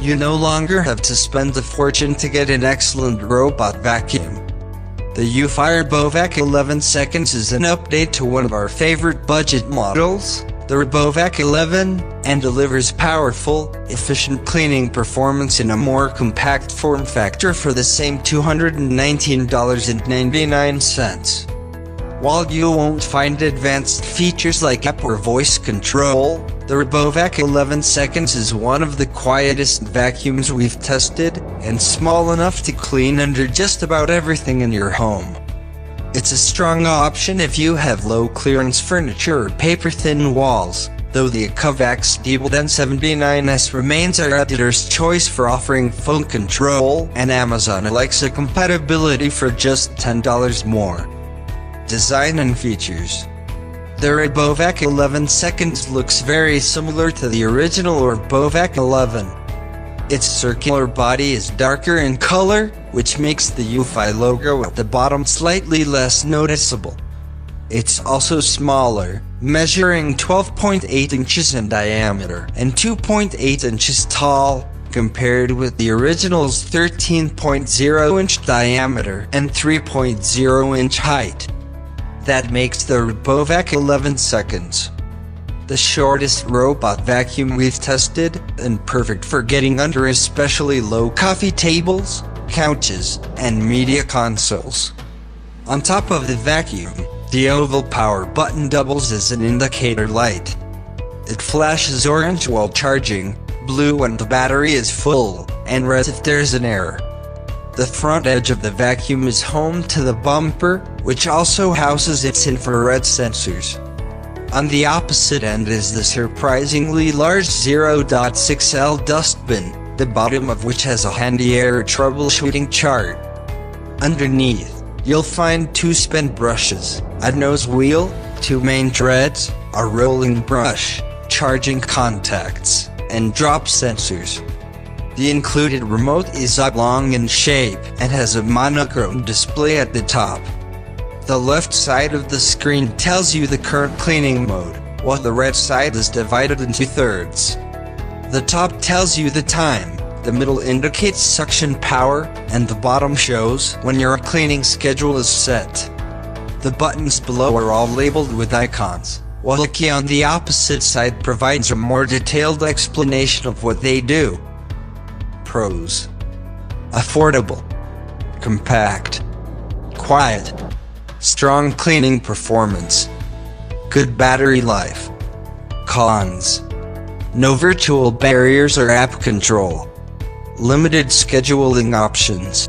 You no longer have to spend a fortune to get an excellent robot vacuum. The Eufy Robovac 11s is an update to one of our favorite budget models, the Robovac 11, and delivers powerful, efficient cleaning performance in a more compact form factor for the same $219.99. While you won't find advanced features like app or voice control, the Robovac 11s is one of the quietest vacuums we've tested, and small enough to clean under just about everything in your home. It's a strong option if you have low-clearance furniture or paper-thin walls, though the Eufy Robovac 11s remains our editor's choice for offering phone control and Amazon Alexa compatibility for just $10 more. Design and features. The Robovac 11s looks very similar to the original Robovac 11. Its circular body is darker in color, which makes the Eufy logo at the bottom slightly less noticeable. It's also smaller, measuring 12.8 inches in diameter and 2.8 inches tall, compared with the original's 13.0-inch diameter and 3.0-inch height. That makes the Robovac 11s the shortest robot vacuum we've tested, and perfect for getting under especially low coffee tables, couches, and media consoles. On top of the vacuum, the oval power button doubles as an indicator light. It flashes orange while charging, blue when the battery is full, and red if there's an error. The front edge of the vacuum is home to the bumper, which also houses its infrared sensors. On the opposite end is the surprisingly large 0.6L dustbin, the bottom of which has a handy error troubleshooting chart. Underneath, you'll find 2 spin brushes, a nose wheel, 2 main threads, a rolling brush, charging contacts, and drop sensors. The included remote is oblong in shape and has a monochrome display at the top. The left side of the screen tells you the current cleaning mode, while the right side is divided into thirds. The top tells you the time, the middle indicates suction power, and the bottom shows when your cleaning schedule is set. The buttons below are all labeled with icons, while the key on the opposite side provides a more detailed explanation of what they do. Pros: affordable, compact, quiet, strong cleaning performance, good battery life. Cons: no virtual barriers or app control, limited scheduling options.